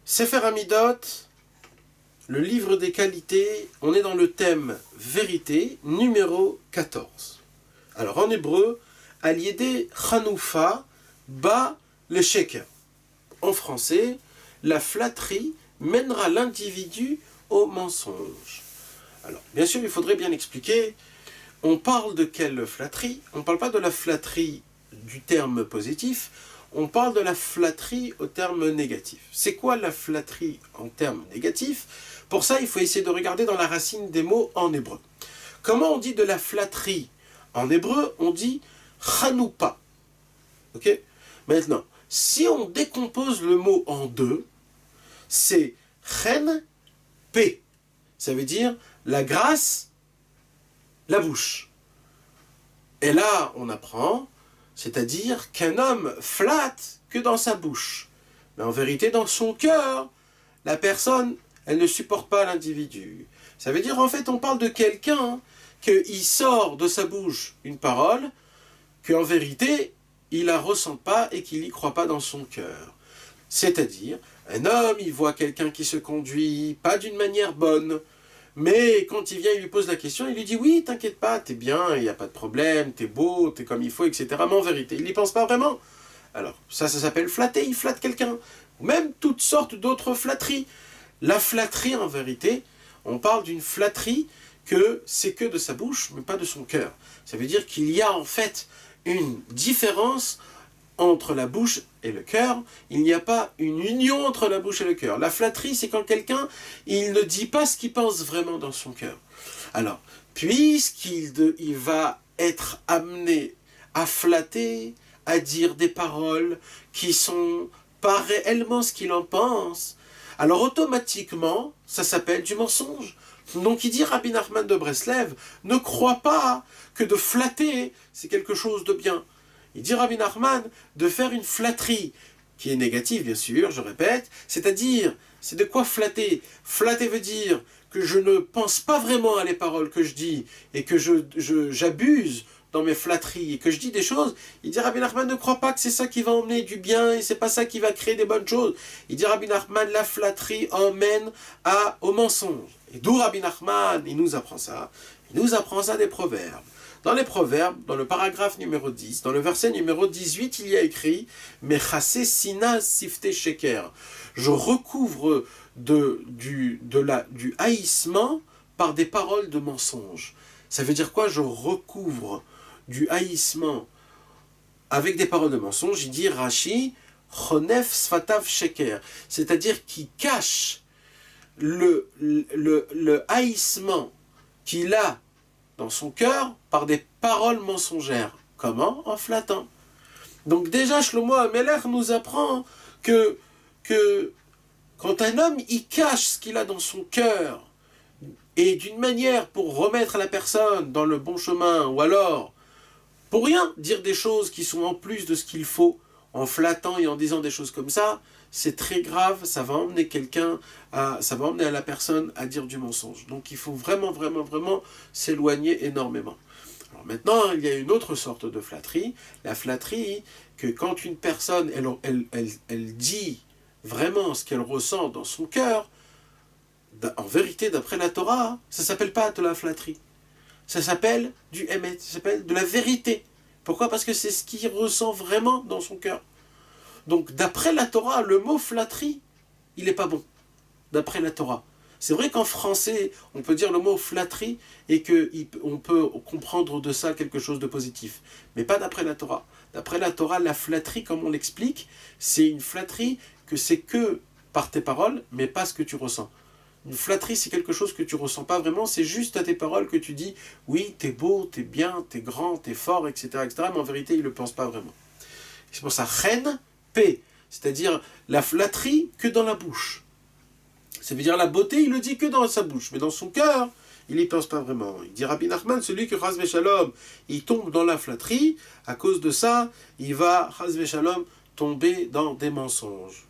Sefer Hamidot, le livre des qualités, on est dans le thème vérité, numéro 14. Alors en hébreu, Al-Yedé Chanoufa ba le sheker. En français, la flatterie mènera l'individu au mensonge. Alors, bien sûr, il faudrait bien expliquer, on parle de quelle flatterie? On ne parle pas de la flatterie du terme positif, on parle de la flatterie au terme négatif. C'est quoi la flatterie en termes négatifs? Pour ça, il faut essayer de regarder dans la racine des mots en hébreu. Comment on dit de la flatterie? En hébreu, on dit chanoupa. Ok? Maintenant, si on décompose le mot en deux, c'est chen, p. Ça veut dire la grâce, la bouche. Et là, on apprend, c'est-à-dire qu'un homme flatte que dans sa bouche. Mais en vérité, dans son cœur, la personne, elle ne supporte pas l'individu. Ça veut dire, en fait, on parle de quelqu'un qu'il sort de sa bouche une parole qu'en vérité, il la ressent pas et qu'il n'y croit pas dans son cœur. C'est-à-dire, un homme, il voit quelqu'un qui se conduit pas d'une manière bonne, mais quand il vient, il lui pose la question, il lui dit « Oui, t'inquiète pas, t'es bien, il n'y a pas de problème, t'es beau, t'es comme il faut, etc. » Mais en vérité, il n'y pense pas vraiment. Alors, ça s'appelle flatter, il flatte quelqu'un. Même toutes sortes d'autres flatteries. La flatterie, en vérité, on parle d'une flatterie que c'est que de sa bouche, mais pas de son cœur. Ça veut dire qu'il y a en fait une différence entre la bouche et le cœur, il n'y a pas une union entre la bouche et le cœur. La flatterie, c'est quand quelqu'un, il ne dit pas ce qu'il pense vraiment dans son cœur. Alors, puisqu'il va être amené à flatter, à dire des paroles qui sont pas réellement ce qu'il en pense, alors automatiquement, ça s'appelle du mensonge. Donc il dit Rabbi Nachman de Breslev, ne crois pas que de flatter, c'est quelque chose de bien. Il dit Rabbi Nachman de faire une flatterie, qui est négative bien sûr, je répète, c'est-à-dire, c'est de quoi flatter? Flatter veut dire que je ne pense pas vraiment à les paroles que je dis, et que j'abuse dans mes flatteries, et que je dis des choses. Il dit Rabbi Nachman ne croit pas que c'est ça qui va emmener du bien, et c'est pas ça qui va créer des bonnes choses. Il dit Rabbi Nachman, la flatterie emmène au mensonge. Et d'où Rabbi Nachman, il nous apprend ça? Il nous apprend ça des proverbes. Dans les proverbes, dans le paragraphe numéro 10, dans le verset numéro 18, il y a écrit « Mechase sina sifte sheker » je recouvre du haïssement par des paroles de mensonge. Ça veut dire quoi? Je recouvre du haïssement avec des paroles de mensonge. Il dit Rashi « Chonef sfatav sheker » c'est-à-dire qui cache le haïssement qu'il a dans son cœur par des paroles mensongères. Comment? En flattant. Donc déjà, Shlomo HaMelech nous apprend que quand un homme il cache ce qu'il a dans son cœur, et d'une manière pour remettre la personne dans le bon chemin, ou alors pour rien dire des choses qui sont en plus de ce qu'il faut, en flattant et en disant des choses comme ça, c'est très grave, ça va emmener ça va emmener à la personne à dire du mensonge. Donc il faut vraiment, vraiment, vraiment s'éloigner énormément. Alors maintenant, il y a une autre sorte de flatterie, la flatterie que quand une personne, elle dit vraiment ce qu'elle ressent dans son cœur, en vérité, d'après la Torah, ça ne s'appelle pas de la flatterie. Ça s'appelle du émet, ça s'appelle de la vérité. Pourquoi? Parce que c'est ce qu'il ressent vraiment dans son cœur. Donc, d'après la Torah, le mot flatterie, il n'est pas bon. D'après la Torah. C'est vrai qu'en français, on peut dire le mot flatterie et qu'on peut comprendre de ça quelque chose de positif. Mais pas d'après la Torah. D'après la Torah, la flatterie, comme on l'explique, c'est une flatterie que c'est que par tes paroles, mais pas ce que tu ressens. Une flatterie, c'est quelque chose que tu ressens pas vraiment, c'est juste à tes paroles que tu dis « Oui, t'es beau, t'es bien, t'es grand, t'es fort, etc. etc. » mais en vérité, il ne le pense pas vraiment. C'est pour ça, chen, P, c'est-à-dire la flatterie que dans la bouche. Ça veut dire la beauté, il le dit que dans sa bouche, mais dans son cœur, il n'y pense pas vraiment. Il dit Rabbi Nachman, celui que Chas v'Shalom, il tombe dans la flatterie, à cause de ça, il va, Chas v'Shalom, tomber dans des mensonges.